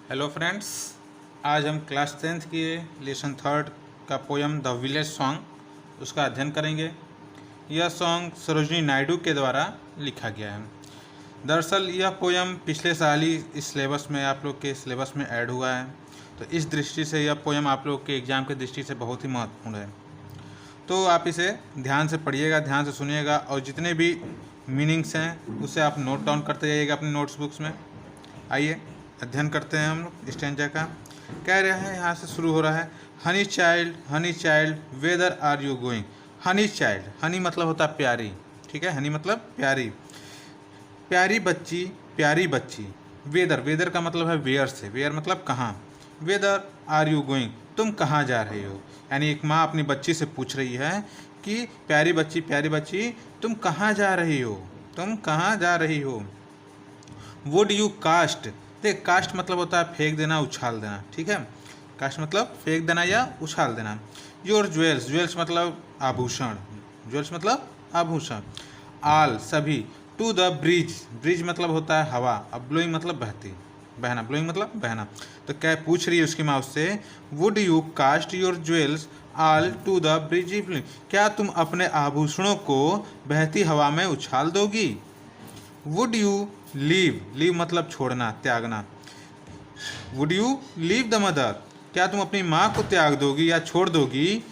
Hello friends, आज हम class 10th के लेसन थर्ड का पोयम द विलेज सॉन्ग उसका अध्ययन करेंगे। यह सॉन्ग सरोजिनी नायडू के द्वारा लिखा गया है। दरअसल यह पोयम पिछले साल ही इस सिलेबस में आप लोग के सिलेबस में ऐड हुआ है, तो इस दृष्टि से यह पोयम आप लोग के एग्ज़ाम की दृष्टि से बहुत ही महत्वपूर्ण है। तो आप इसे ध्यान से पढ़िएगा, ध्यान से सुनिएगा और जितने भी मीनिंग्स हैं उसे आप नोट डाउन करते जाइएगा अपने नोट्स बुक्स में। आइए अध्ययन करते हैं हम लोग स्टैंजा का। कह रहे हैं, यहाँ से शुरू हो रहा है, honey child whether are you going. Honey child, honey मतलब होता है प्यारी, ठीक है, हनी मतलब प्यारी, प्यारी बच्ची। वेदर का मतलब है वेयर से, वेयर मतलब कहाँ। वेदर आर यू गोइंग, तुम कहाँ जा रही हो। यानी एक माँ अपनी बच्ची से पूछ रही है कि प्यारी बच्ची तुम कहाँ जा रही हो। वुड यू कास्ट, देख कास्ट मतलब होता है फेंक देना, उछाल देना, ठीक है, कास्ट मतलब फेंक देना या उछाल देना। योर ज्वेल्स मतलब आभूषण, आल सभी, टू द ब्रिज मतलब होता है हवा, अब ब्लोइंग मतलब बहना। तो क्या पूछ रही है उसकी माँ उससे, would you cast your jewels all to the bridge, क्या तुम अपने आभूषणों को बहती हवा में उछाल दोगी। वुड यू लीव मतलब छोड़ना, त्यागना। Would you leave the mother, क्या तुम अपनी माँ को त्याग दोगी या छोड़ दोगी।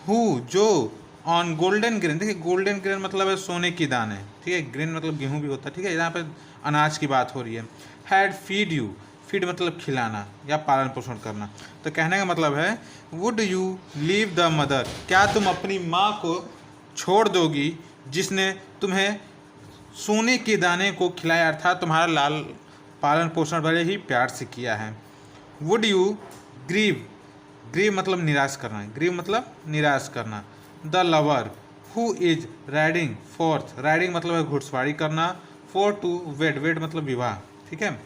हु जो, ऑन गोल्डन ग्रेन, देखिए गोल्डन ग्रेन मतलब है सोने की दाने, ठीक है, ग्रेन मतलब गेहूँ भी होता है, ठीक है, यहाँ पे अनाज की बात हो रही है। हैड फीड मतलब खिलाना या पालन पोषण करना। तो कहने का मतलब है, would you leave the mother, क्या तुम अपनी माँ को छोड़ दोगी जिसने तुम्हें सोने के दाने को खिलाया, अर्थात तुम्हारा लाल पालन पोषण बड़े ही प्यार से किया है। वुड यू ग्रीव मतलब निराश करना। The lover who is riding fourth, riding मतलब है घुड़सवारी करना, फोर टू वेड मतलब विवाह, ठीक है,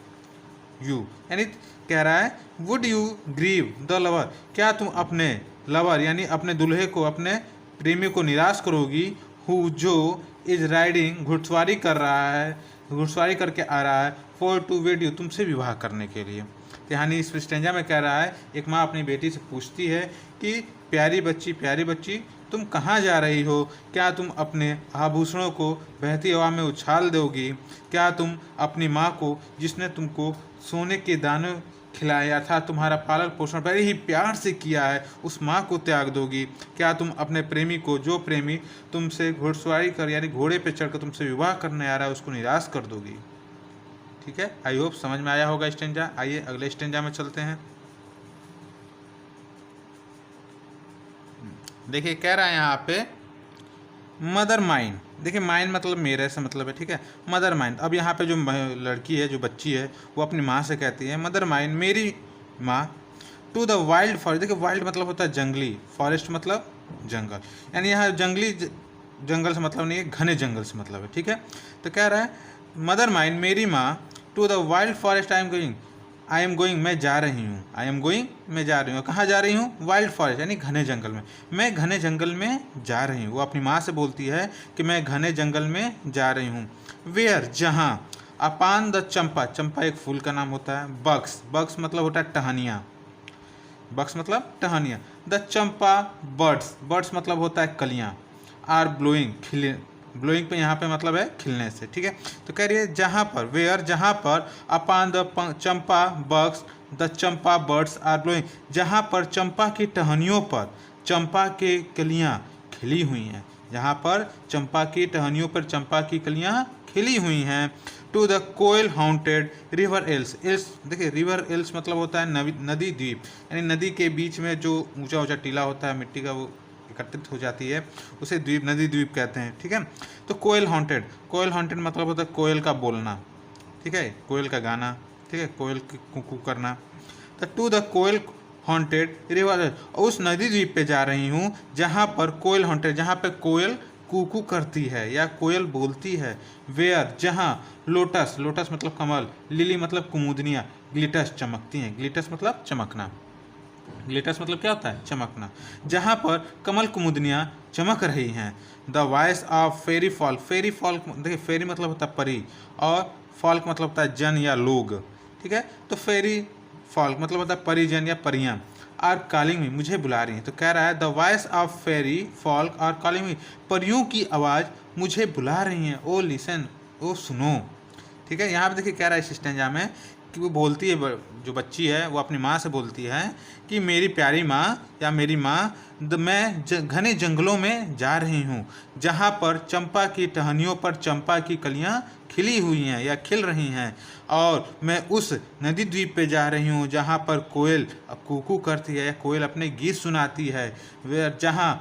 यू यानी कह रहा है, would you grieve the lover, क्या तुम अपने लवर यानी अपने दुल्हे को, अपने प्रेमी को निराश करोगी। हु जो इज राइडिंग घुड़सवारी करके आ रहा है, फॉर टू वेड यू तुमसे विवाह करने के लिए। यानी इस स्टेंजा में कह रहा है, एक माँ अपनी बेटी से पूछती है कि प्यारी बच्ची तुम कहाँ जा रही हो, क्या तुम अपने आभूषणों को बहती हवा में उछाल दोगी, क्या तुम अपनी माँ को जिसने तुमको सोने के दाने खिलाया था, तुम्हारा पालन पोषण बड़े ही प्यार से किया है, उस माँ को त्याग दोगी। क्या तुम अपने प्रेमी को, जो प्रेमी तुमसे घुड़सवारी कर यानी घोड़े पे चढ़कर तुमसे विवाह करने आ रहा है, उसको निराश कर दोगी। ठीक है, आई होप समझ में आया होगा स्टेंजा। आइए अगले स्टेंजा में चलते हैं। देखिए कह रहा है यहाँ पे, मदर माइंड, देखिए माइंड मतलब मेरे से मतलब है, ठीक है, मदर माइंड। अब यहाँ पे जो लड़की है, जो बच्ची है, वो अपनी माँ से कहती है, मदर माइंड मेरी माँ, टू द वाइल्ड फॉरेस्ट, देखिए वाइल्ड मतलब होता है जंगली, फॉरेस्ट मतलब जंगल, यानी यहाँ जंगली जंगल से मतलब नहीं है, घने जंगल से मतलब है, ठीक है। तो कह रहा है, मदर माइंड मेरी माँ, to the wild forest I am going मैं जा रही हूँ। कहाँ जा रही हूँ, वाइल्ड फॉरेस्ट यानी घने जंगल में, मैं घने जंगल में जा रही हूँ। वो अपनी माँ से बोलती है कि मैं घने जंगल में जा रही हूँ। वेयर जहाँ, अपान द चंपा एक फूल का नाम होता है। बक्स मतलब होता है टहनिया। द चंपा बर्ड्स मतलब होता है कलियाँ। आर ब्लोइंग पे यहाँ पे मतलब है खिलने से, ठीक है। तो कह रही है जहाँ पर, वेयर जहाँ पर, upon the champa buds the champa birds are blowing, जहाँ पर चंपा की टहनियों पर चंपा के कलियाँ खिली हुई हैं, जहाँ पर चंपा की टहनियों पर चंपा की कलियाँ खिली हुई हैं। To the koel haunted river isles, देखिए रिवर एल्स मतलब होता है नदी द्वीप, यानी नदी के बीच में जो ऊंचा टीला होता है मिट्टी का, वो एकत्रित हो जाती है, उसे नदी द्वीप कहते हैं, ठीक है। तो कोयल हॉन्टेड मतलब होता है कोयल का बोलना, ठीक है, कोयल का गाना, ठीक है, कोयल कुकू करना। तो to the koel haunted river, उस नदी द्वीप पे जा रही हूँ जहाँ पर कोयल हॉन्टेड, जहाँ पे कोयल कुकू करती है या कोयल बोलती है। वेयर जहाँ, लोटस मतलब कमल, लिली मतलब कुमुदनिया, ग्लिटस चमकती हैं, ग्लिटस मतलब चमकना, ग्लिटर्स मतलब क्या होता है, चमकना, जहाँ पर कमल कुमुदनियाँ चमक रही हैं। The voice of fairy folk, देखिए फेरी मतलब होता है परी, और फॉल्क मतलब होता है जन या लोग, ठीक है। तो फेरी फॉल्क मतलब होता है परिजन या परियां, आर कॉलिंग मी मुझे बुला रही हैं। तो कह रहा है the voice of fairy folk are calling me, परियों की आवाज़ मुझे बुला रही हैं। ओ लिसन, ओ सुनो। ठीक है, यहाँ पे देखिए कह रहा है इस स्टेंजा में कि वो बोलती है, जो बच्ची है वो अपनी माँ से बोलती है कि मेरी प्यारी माँ या मेरी माँ, मैं घने जंगलों में जा रही हूँ जहाँ पर चंपा की टहनियों पर चंपा की कलियाँ खिली हुई हैं या खिल रही हैं, और मैं उस नदी द्वीप पे जा रही हूँ जहाँ पर कोयल कूकू करती है या कोयल अपने गीत सुनाती है, वे जहाँ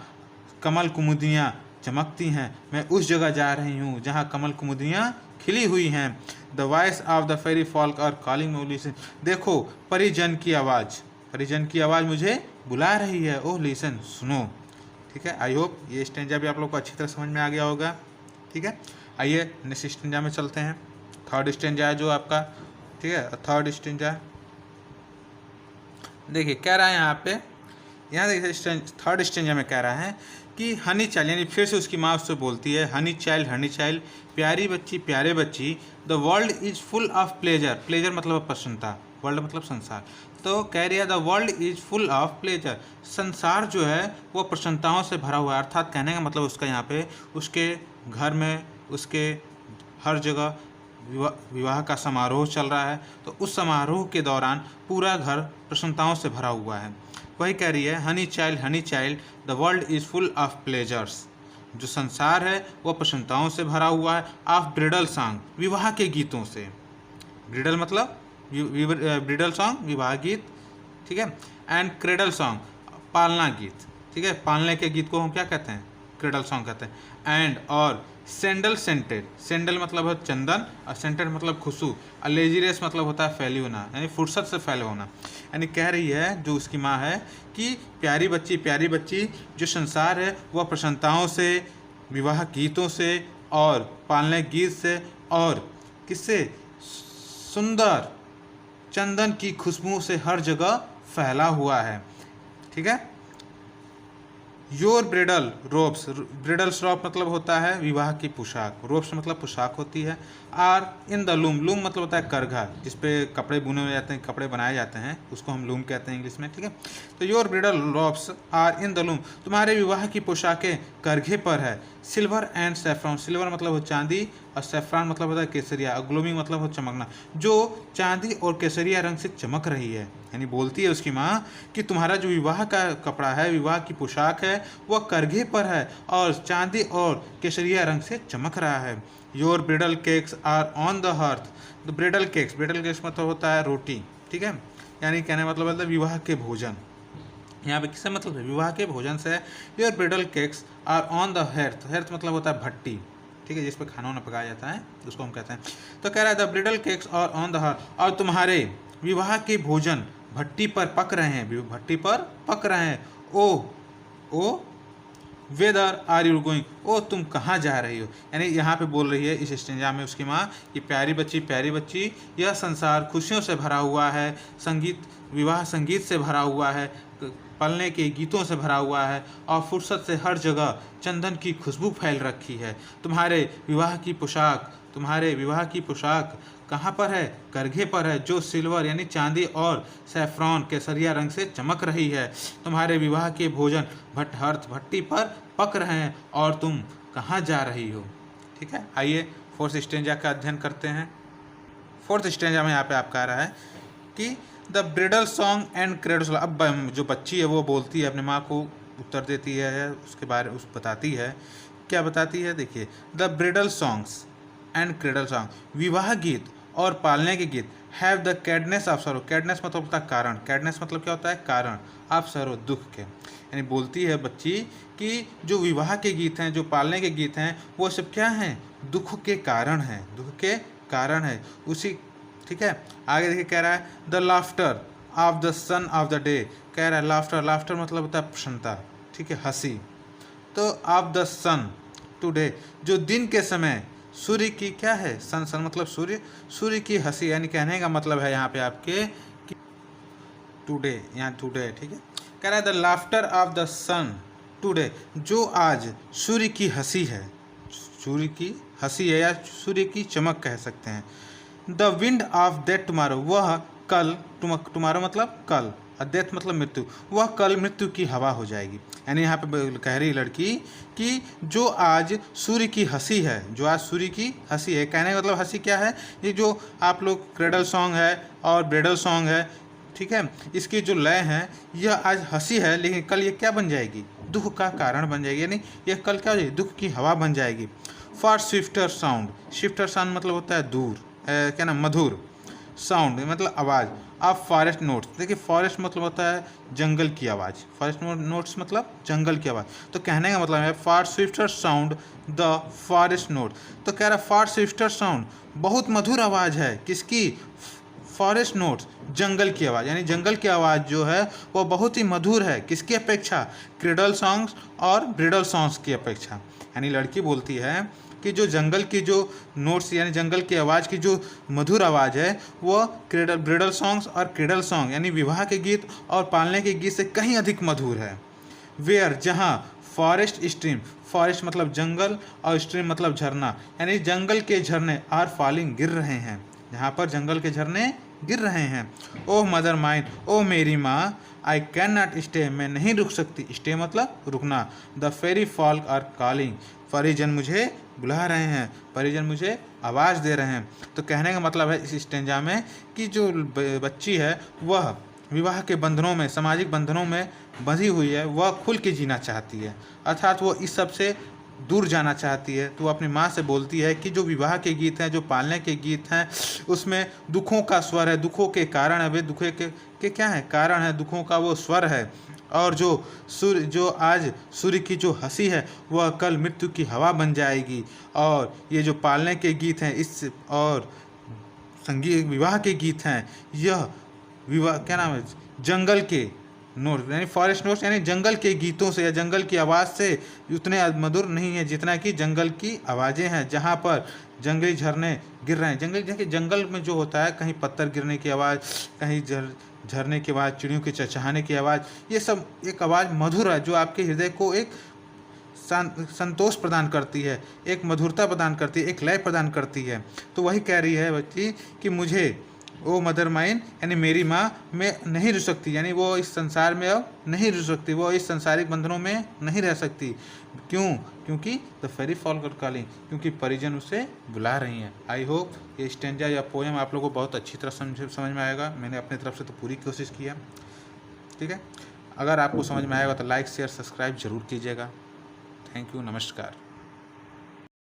कमल कुमुदियाँ चमकती हैं, मैं उस जगह जा रही हूँ जहाँ कमल कुमुदियाँ खिली हुई हैं। The voice of the fairy folk और कॉलिंग मी लिसन, देखो परिजन की आवाज़, परिजन की आवाज़ मुझे बुला रही है। ओह लिसन, सुनो। ठीक है, आई होप ये स्टेंजा भी आप लोग को अच्छी तरह समझ में आ गया होगा। ठीक है, आइए नेक्स्ट स्टेंजा में चलते हैं। थर्ड स्टेंजा है जो आपका, ठीक है, थर्ड स्टेंजा देखिए कह रहा है यहाँ पे, यहाँ देखिए थर्ड स्टेंजा में कह रहा है कि हनी चाइल्ड, यानी फिर से उसकी माँ उससे बोलती है हनी चाइल्ड, प्यारी बच्ची प्यारे बच्ची, the world is full of pleasure, pleasure मतलब प्रसन्नता, वर्ल्ड मतलब संसार, तो कह रही है the world is full of pleasure, संसार जो है वो प्रसन्नताओं से भरा हुआ है। अर्थात कहने का मतलब उसका यहाँ पे उसके घर में, उसके हर जगह विवाह का समारोह चल रहा है, तो उस समारोह के दौरान पूरा घर प्रसन्नताओं से भरा हुआ है। वही कह रही है honey child, the world is full of pleasures, जो संसार है वह प्रसन्नताओं से भरा हुआ है। ऑफ ब्रिडल सॉन्ग, विवाह के गीतों से, ब्रिडल मतलब ब्रिडल सॉन्ग विवाह गीत, ठीक है, एंड क्रेडल सॉन्ग पालना गीत, ठीक है, पालने के गीत को हम क्या कहते हैं, क्रेडल सॉन्ग कहते हैं। एंड और सैंडल सेंटेड, सैंडल मतलब है चंदन और सेंटेड मतलब खुशबू, और लेजीरेस मतलब होता है फैली होना, यानी फुर्सत से फैले होना। यानी कह रही है जो उसकी माँ है कि प्यारी बच्ची जो संसार है वह प्रसन्नताओं से, विवाह गीतों से और पालने गीत से और किससे, सुंदर चंदन की खुशबू से हर जगह फैला हुआ है। ठीक है, योर ब्रिडल रोब्स, ब्रिडल रोब मतलब होता है विवाह की पोशाक, रोब्स मतलब पोशाक होती है। Are in the loom, loom मतलब होता है करघा, जिस पे कपड़े बुने हुए जाते हैं, कपड़े बनाए जाते हैं, उसको हम लूम कहते हैं इंग्लिश में। ठीक है, तो your bridal robes are in the loom, तुम्हारे विवाह की पोशाकें करघे पर है। सिल्वर एंड सेफ्रॉन, सिल्वर मतलब हो चांदी और सेफ्रॉन मतलब होता है केसरिया, और ग्लोमिंग मतलब हो चमकना, जो चांदी और केसरिया रंग से चमक रही है। यानी बोलती है उसकी माँ कि तुम्हारा जो विवाह का कपड़ा है, विवाह की पोशाक है, वह करघे पर है और चांदी और केसरिया रंग से चमक रहा है। Your bridal cakes are on the hearth, the bridal cakes मतलब होता है रोटी। ठीक है, यानी कहने मतलब होता है विवाह के भोजन, यहाँ पे किससे मतलब है, विवाह के भोजन से। Your bridal cakes are on the hearth, hearth मतलब होता है भट्टी, ठीक है, जिस पे खाना वाना पकाया जाता है उसको हम कहते हैं। तो कह रहा है the bridal cakes are on the hearth, और तुम्हारे विवाह के भोजन भट्टी पर पक रहे हैं, भट्टी पर पक रहे हैं। ओ वेदर आर यू गोइंग, ओ तुम कहाँ जा रही हो। यानी यहाँ पे बोल रही है इस स्टेंजा में उसकी माँ कि प्यारी बच्ची, यह संसार खुशियों से भरा हुआ है, संगीत, विवाह संगीत से भरा हुआ है, पलने के गीतों से भरा हुआ है, और फुर्सत से हर जगह चंदन की खुशबू फैल रखी है। तुम्हारे विवाह की पोशाक कहाँ पर है, करघे पर है, जो सिल्वर यानी चांदी और सैफ्रॉन केसरिया रंग से चमक रही है। तुम्हारे विवाह के भोजन भट्टी पर पक रहे हैं, और तुम कहाँ जा रही हो। ठीक है, आइए फोर्थ स्टेंजा का अध्ययन करते हैं। फोर्थ स्टेंजा में यहाँ पे आप कह रहा है कि the bridle song and cradle, अब जो बच्ची है वो बोलती है अपने माँ को, उत्तर देती है, उसके बारे में बताती है, क्या बताती है, देखिए the bridle songs and cradle song, विवाह गीत और पालने के गीत, हैव द कैडनेस ऑफ सरो, कैडनेस मतलब होता है कारण, कैडनेस मतलब क्या होता है, कारण, ऑफ सरो दुख के। यानी बोलती है बच्ची कि जो विवाह के गीत हैं, जो पालने के गीत हैं, वो सब क्या हैं, दुख के कारण हैं, दुख के कारण है उसी। ठीक है, आगे देखिए कह रहा है the laughter of the son of the day, कह रहा है लाफ्टर मतलब होता है प्रसन्नता, ठीक है, हंसी। तो ऑफ द सन टुडे, जो दिन के समय सूर्य की क्या है, सन मतलब सूर्य की हंसी, यानी कहने का मतलब है यहाँ पे आपके टुडे, यहाँ टुडे, ठीक है, कह रहा है the laughter of the sun today, जो आज सूर्य की हंसी है, सूर्य की हंसी है या सूर्य की चमक कह सकते हैं। The wind of that tomorrow, वह कल, टुमारो मतलब कल, डेथ मतलब मृत्यु, वह कल मृत्यु की हवा हो जाएगी। यानी यहाँ पे कह रही लड़की कि जो आज सूर्य की हंसी है, जो आज सूर्य की हंसी है, कहने का मतलब हंसी क्या है, ये जो आप लोग क्रेडल सॉन्ग है और ब्रेडल सॉन्ग है, ठीक है, इसकी जो लय है, यह आज हंसी है, लेकिन कल ये क्या बन जाएगी, दुख का कारण बन जाएगी। यानी यह कल क्या हो जाएगी, दुख की हवा बन जाएगी। For swifter sound, swifter sound मतलब होता है दूर, क्या ना, मधुर, साउंड मतलब आवाज़। अब फॉरेस्ट नोट्स, देखिए फॉरेस्ट मतलब होता है जंगल की आवाज़, फॉरेस्ट नोट्स मतलब जंगल की आवाज़। तो कहने का मतलब है for swifter sound the forest note, तो कह रहा है फॉर स्विफ्टर साउंड बहुत मधुर आवाज़ है, किसकी, फॉरेस्ट नोट्स, जंगल की आवाज़। यानी जंगल की आवाज़ जो है वो बहुत ही मधुर है, किसकी अपेक्षा, क्रेडल सॉन्ग्स और ब्रिडल सॉन्ग्स की अपेक्षा। यानी लड़की बोलती है कि जो जंगल की जो नोट्स यानी जंगल की आवाज़ की जो मधुर आवाज़ है वो ब्रिडल सॉन्ग्स और क्रेडल सॉन्ग यानी विवाह के गीत और पालने के गीत से कहीं अधिक मधुर है। वेयर, जहाँ, फॉरेस्ट स्ट्रीम, फॉरेस्ट मतलब जंगल और स्ट्रीम मतलब झरना, यानी जंगल के झरने आर फॉलिंग गिर रहे हैं, जहाँ पर जंगल के झरने गिर रहे हैं। ओह मदर माइन, ओ मेरी माँ, आई कैन नॉट स्टे, मैं नहीं रुक सकती, स्टे मतलब रुकना। The fairy folk are calling, परिजन मुझे बुला रहे हैं, परिजन मुझे आवाज़ दे रहे हैं। तो कहने का मतलब है इस स्टेंजा में कि जो बच्ची है वह विवाह के बंधनों में, सामाजिक बंधनों में बंधी हुई है, वह खुल के जीना चाहती है, अर्थात वो इस सब से दूर जाना चाहती है। तो वो अपनी माँ से बोलती है कि जो विवाह के गीत हैं, जो पालने के गीत हैं, उसमें दुखों का स्वर है, दुखों के कारण है, वे दुखों के क्या है, कारण है, दुखों का वो स्वर है। और जो आज सूर्य की जो हंसी है वह कल मृत्यु की हवा बन जाएगी। और ये जो पालने के गीत हैं इस और संगीत विवाह के गीत हैं, यह विवाह क्या नाम है, जंगल के नोट यानी फॉरेस्ट नोट्स यानी जंगल के गीतों से या जंगल की आवाज़ से उतने मधुर नहीं है जितना कि जंगल की आवाज़ें हैं, जहाँ पर जंगली झरने गिर रहे हैं। जंगल में जो होता है, कहीं पत्थर गिरने की आवाज़, कहीं झरने की आवाज़, चिड़ियों के चहचहाने की आवाज़, ये सब एक आवाज़ मधुर है जो आपके हृदय को एक संतोष प्रदान करती है, एक मधुरता प्रदान करती है, एक लय प्रदान करती है। तो वही कह रही है बच्ची कि मुझे, ओ मदर माइन यानी मेरी माँ, मैं नहीं रह सकती, यानी वो इस संसार में अब नहीं रह सकती, वो इस संसारिक बंधनों में नहीं रह सकती। क्यों, क्योंकि द फेरी फॉल कर कॉलिंग, क्योंकि परिजन उसे बुला रही हैं। आई होप ये स्टेंजा या पोएम आप लोगों को बहुत अच्छी तरह समझ में आएगा। मैंने अपनी तरफ से तो पूरी कोशिश की है, ठीक है। अगर आपको समझ में आएगा तो लाइक शेयर सब्सक्राइब जरूर कीजिएगा। थैंक यू, नमस्कार।